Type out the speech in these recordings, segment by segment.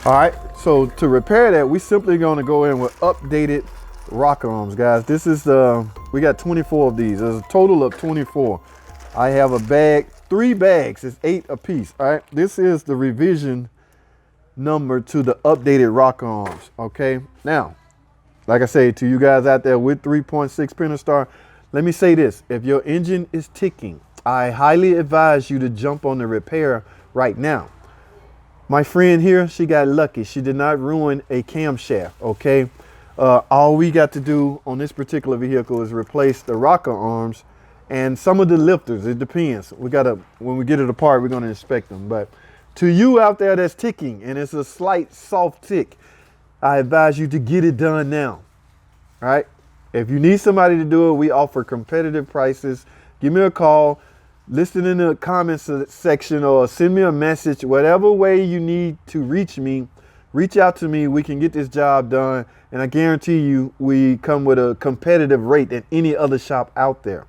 All right, so to repair that, we simply gonna go in with updated rocker arms, guys. This is we got 24 of these. There's a total of 24. I have a bag, 3 bags, it's 8 a piece. All right, this is the revision number to the updated rocker arms. Okay, now, like I say to you guys out there with 3.6 Pentastar, let me say this: if your engine is ticking, I highly advise you to jump on the repair right now. My friend here, she got lucky. She did not ruin a camshaft, okay? All we got to do on this particular vehicle is replace the rocker arms and some of the lifters. It depends. When we get it apart, we're gonna inspect them. But to you out there that's ticking and it's a slight soft tick, I advise you to get it done now, all right? If you need somebody to do it, we offer competitive prices. Give me a call. Listen in the comments section or send me a message. Whatever way you need to reach me, reach out to me. We can get this job done. And I guarantee you, we come with a competitive rate than any other shop out there.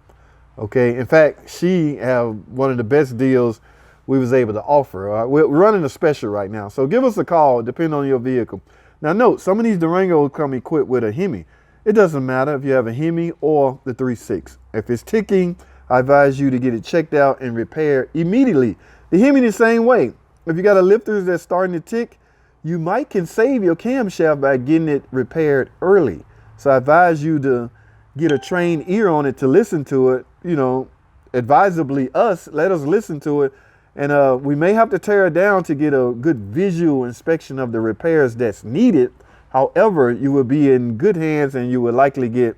Okay. In fact, she have one of the best deals we was able to offer. We're running a special right now. So give us a call, depending on your vehicle. Now note, some of these Durangos come equipped with a Hemi. It doesn't matter if you have a Hemi or the 3.6. If it's ticking, I advise you to get it checked out and repaired immediately. The Hemi the same way. If you got a lifter that's starting to tick, you might can save your camshaft by getting it repaired early. So I advise you to get a trained ear on it to listen to it. You know, advisably let us listen to it. And we may have to tear it down to get a good visual inspection of the repairs that's needed. However, you will be in good hands and you will likely get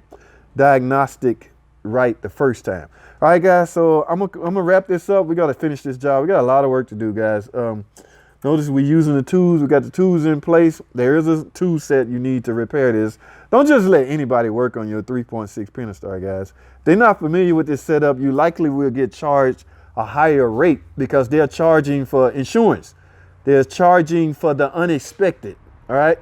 diagnostic right the first time. All right, guys, so I'm gonna wrap this up. We got to finish this job. We got a lot of work to do, guys. Notice we're using the tools. We got the tools in place. There is a tool set you need to repair this. Don't just let anybody work on your 3.6 Pentastar, guys. If they're not familiar with this setup, you likely will get charged a higher rate because they're charging for insurance. They're charging for the unexpected, all right?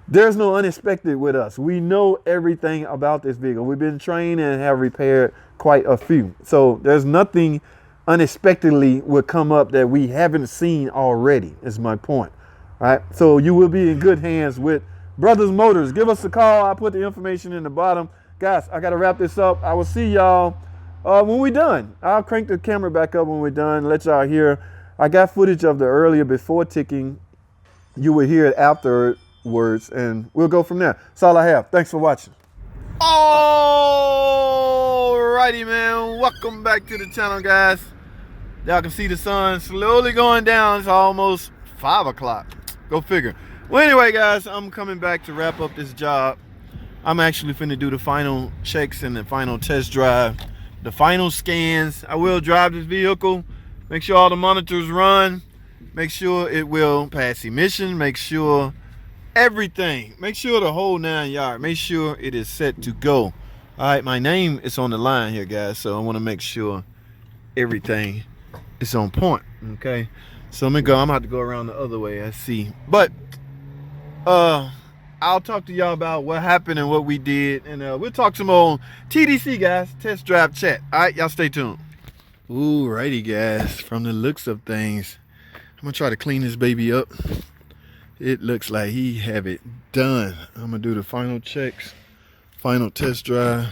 There's no unexpected with us. We know everything about this vehicle. We've been trained and have repaired quite a few. So there's nothing unexpectedly would come up that we haven't seen already, is my point. All right. So you will be in good hands with Brothers Motors. Give us a call. I'll put the information in the bottom. Guys, I got to wrap this up. I will see y'all when we're done. I'll crank the camera back up when we're done, let y'all hear. I got footage of the earlier before ticking. You will hear it afterwards, and we'll go from there. That's all I have. Thanks for watching. Alrighty, man. Welcome back to the channel, guys. Y'all can see the sun slowly going down. It's almost 5 o'clock. Go figure. Well, anyway, guys, I'm coming back to wrap up this job. I'm actually finna do the final checks and the final test drive, the final scans. I will drive this vehicle, make sure all the monitors run, make sure it will pass emission, make sure everything, make sure the whole 9 yards, make sure it is set to go. All right, my name is on the line here, guys, so I want to make sure everything is on point. Okay, so I'm gonna have to go around the other way, I see. But I'll talk to y'all about what happened and what we did, and we'll talk some more TDC, guys, test drive chat. All right, y'all stay tuned. Alrighty, guys, from the looks of things, I'm gonna try to clean this baby up. It looks like he have it done. I'm gonna do the final checks, final test drive.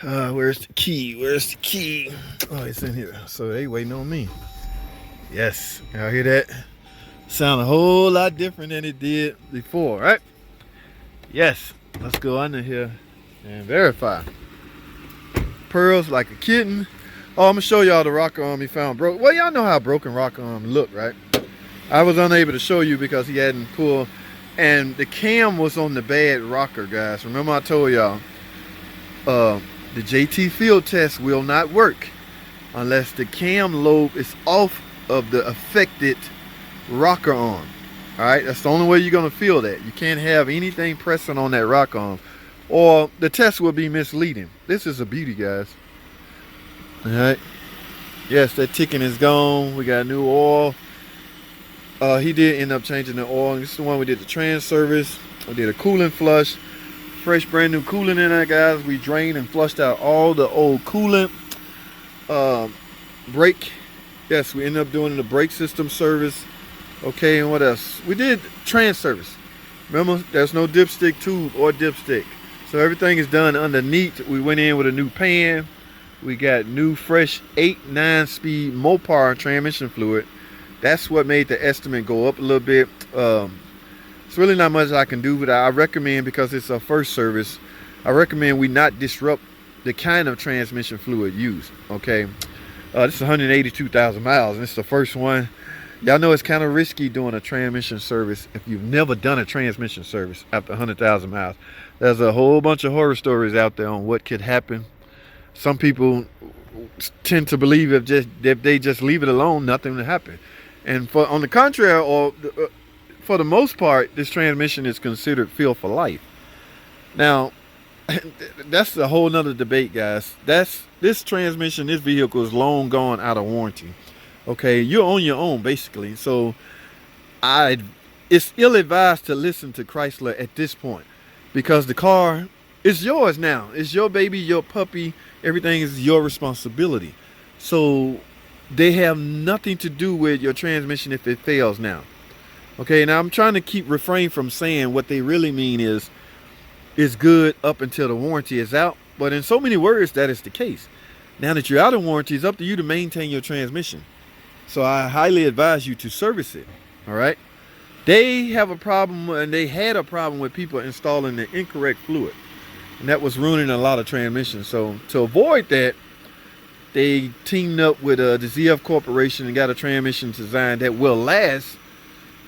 Where's the key? Where's the key? Oh, it's in here. So they waiting on me. Yes, y'all hear that? Sound a whole lot different than it did before, right? Yes, let's go under here and verify. Pearls like a kitten. Oh, I'm gonna show y'all the rocker arm he found broke. Well, y'all know how broken rocker arm look, right? I was unable to show you because he hadn't pulled, and the cam was on the bad rocker, guys. Remember I told y'all, the JT field test will not work unless the cam lobe is off of the affected rocker arm. All right, that's the only way you're gonna feel that. You can't have anything pressing on that rocker arm, or the test will be misleading. This is a beauty, guys. All right. Yes, that ticking is gone. We got new oil. He did end up changing the oil. This is the one we did the trans service. We did a coolant flush. Fresh brand new coolant in there, guys. We drained and flushed out all the old coolant. Brake. Yes, we ended up doing the brake system service. Okay, and what else? We did trans service. Remember, there's no dipstick tube or dipstick. So everything is done underneath. We went in with a new pan. We got new fresh 8-9 speed Mopar transmission fluid. That's what made the estimate go up a little bit. It's really not much I can do, but I recommend, because it's a first service, I recommend we not disrupt the kind of transmission fluid used. Okay, this is 182,000 miles, and it's the first one. Y'all know it's kind of risky doing a transmission service if you've never done a transmission service after 100,000 miles. There's a whole bunch of horror stories out there on what could happen. Some people tend to believe if they just leave it alone, nothing will happen. And on the contrary, or for the most part, this transmission is considered field for life. Now, that's a whole nother debate, guys. This transmission, this vehicle is long gone out of warranty. Okay, you're on your own basically. So it's ill-advised to listen to Chrysler at this point, because the car is yours now. It's your baby, your puppy. Everything is your responsibility. So they have nothing to do with your transmission if it fails now. Okay, now I'm trying to refrain from saying what they really mean is good up until the warranty is out. But in so many words, that is the case. Now that you're out of warranty, it's up to you to maintain your transmission. So I highly advise you to service it. All right. They have a problem, and they had a problem with people installing the incorrect fluid, and that was ruining a lot of transmissions. So to avoid that, they teamed up with the ZF Corporation and got a transmission design that will last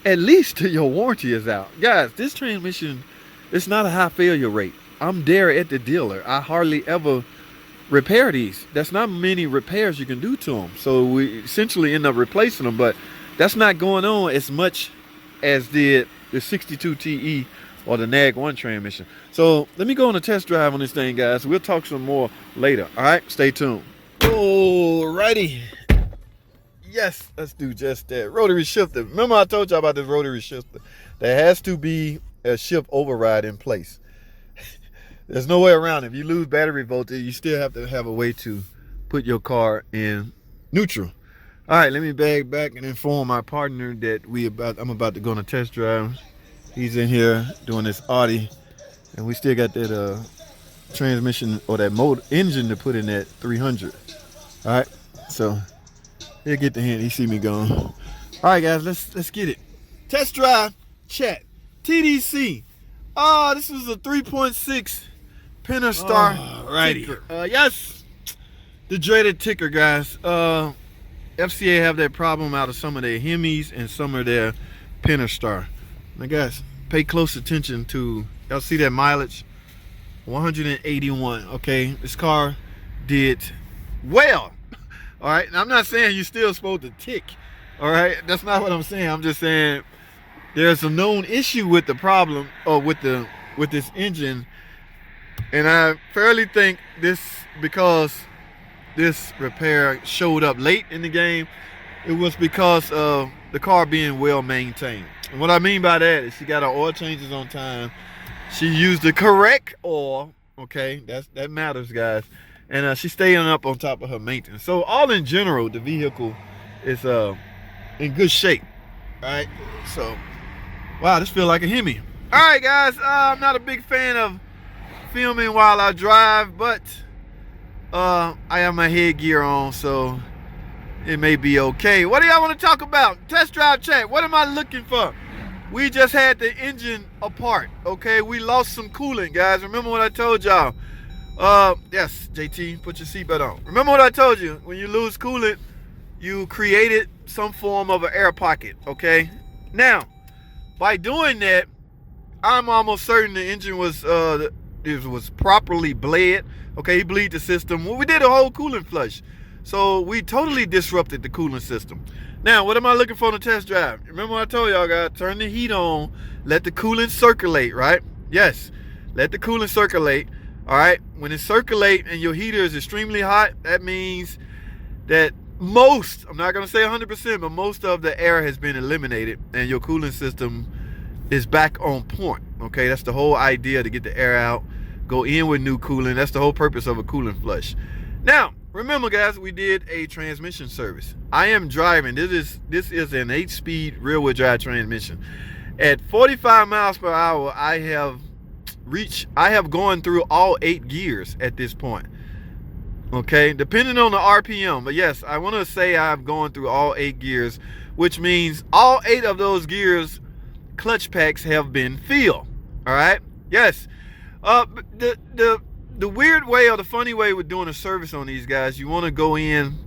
at least till your warranty is out. Guys, this transmission, it's not a high failure rate. I'm there at the dealer. I hardly ever repair these. That's not many repairs you can do to them. So we essentially end up replacing them, but that's not going on as much as did the 62 TE or the NAG 1 transmission. So let me go on a test drive on this thing, guys. We'll talk some more later. All right, stay tuned. Alrighty. Yes, let's do just that. Rotary shifter. Remember I told you about this rotary shifter? There has to be a shift override in place. There's no way around it. If you lose battery voltage, you still have to have a way to put your car in neutral. All right, let me back and inform my partner that I'm about to go on a test drive. He's in here doing this Audi, and we still got that transmission or that motor engine to put in that 300. All right, so he'll get the hint. He see me going. All right, guys, let's get it. Test drive, chat, TDC. This is a 3.6 Pentastar ticker. Yes, the dreaded ticker, guys. FCA have that problem out of some of their Hemis and some of their Pentastar. Now, guys, pay close attention to, y'all see that mileage? 181. Okay, this car did well. All right, and I'm not saying you're still supposed to tick. All right, that's not what I'm saying. I'm just saying there's a known issue with the problem, or with this engine. And I fairly think this, because this repair showed up late in the game, it was because of the car being well maintained. And what I mean by that is she got her oil changes on time. She used the correct oil. Okay, that matters, guys. And she's staying up on top of her maintenance. So all in general, the vehicle is in good shape. All right, so wow, this feels like a Hemi. All right, guys, I'm not a big fan of filming while I drive, but I have my headgear on, so it may be okay. What do y'all want to talk about? Test drive chat. What am I looking for? We just had the engine apart. Okay, we lost some coolant, guys. Remember what I told y'all? Yes, JT, put your seatbelt on. Remember what I told you? When you lose coolant, you created some form of an air pocket. Okay, now by doing that, I'm almost certain the engine was properly bled. Okay, he bleed the system. Well, we did a whole coolant flush, so we totally disrupted the coolant system. Now, what am I looking for in the test drive? Remember what I told y'all, guys, turn the heat on, let the coolant circulate, right? Yes, let the coolant circulate. All right, when it circulate and your heater is extremely hot, that means that most, I'm not gonna say 100%, but most of the air has been eliminated and your cooling system is back on point. Okay, that's the whole idea, to get the air out, go in with new coolant. That's the whole purpose of a coolant flush. Now, remember guys, we did a transmission service. I am driving, this is an 8-speed rear-wheel drive transmission. At 45 miles per hour, I have gone through all 8 gears at this point. Okay, depending on the RPM, but yes, I want to say I've gone through all 8 gears, which means all 8 of those gears clutch packs have been filled. All right, yes. The weird way or the funny way with doing a service on these guys, you want to go in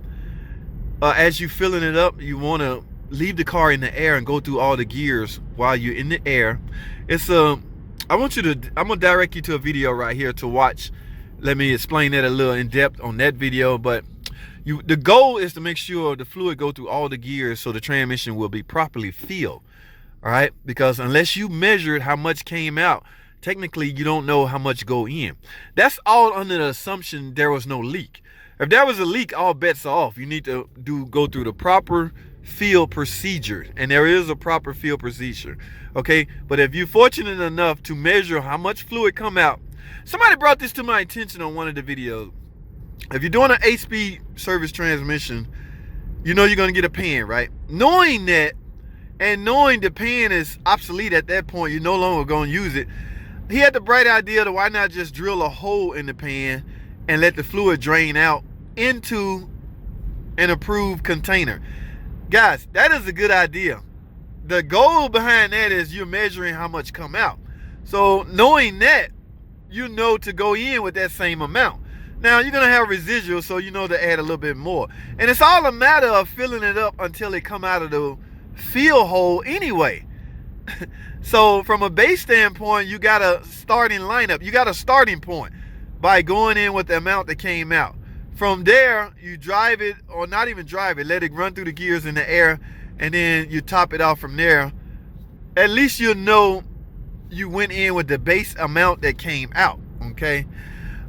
as you filling it up, you want to leave the car in the air and go through all the gears while you're in the air. I'm gonna direct you to a video right here to watch. Let me explain that a little in depth on that video, but the goal is to make sure the fluid go through all the gears so the transmission will be properly filled. All right, because unless you measured how much came out, technically you don't know how much go in. That's all under the assumption there was no leak. If there was a leak, all bets are off. You need to go through the proper fill procedure, and there is a proper fill procedure. Okay, but if you're fortunate enough to measure how much fluid come out, somebody brought this to my attention on one of the videos. If you're doing an 8-speed service transmission, you know you're going to get a pan, right? Knowing that, and knowing the pan is obsolete at that point, you're no longer going to use it. He had the bright idea to why not just drill a hole in the pan and let the fluid drain out into an approved container. Guys, that is a good idea. The goal behind that is you're measuring how much come out. So knowing that, you know to go in with that same amount. Now you're gonna have residual, so you know to add a little bit more. And it's all a matter of filling it up until it come out of the fill hole anyway. So from a base standpoint, you got a starting lineup. You got a starting point by going in with the amount that came out. From there, you drive it, or not even drive it, let it run through the gears in the air, and then you top it off from there. At least you'll know you went in with the base amount that came out. Okay.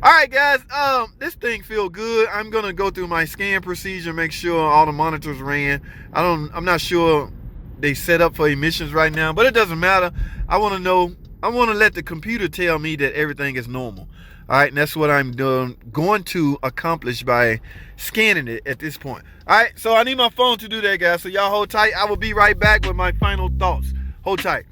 All right, guys. This thing feel good. I'm gonna go through my scan procedure, make sure all the monitors ran. I'm not sure they set up for emissions right now, but it doesn't matter. I want to know. I want to let the computer tell me that everything is normal. All right, and that's what I'm going to accomplish by scanning it at this point. All right, so I need my phone to do that, guys. So y'all hold tight. I will be right back with my final thoughts. Hold tight.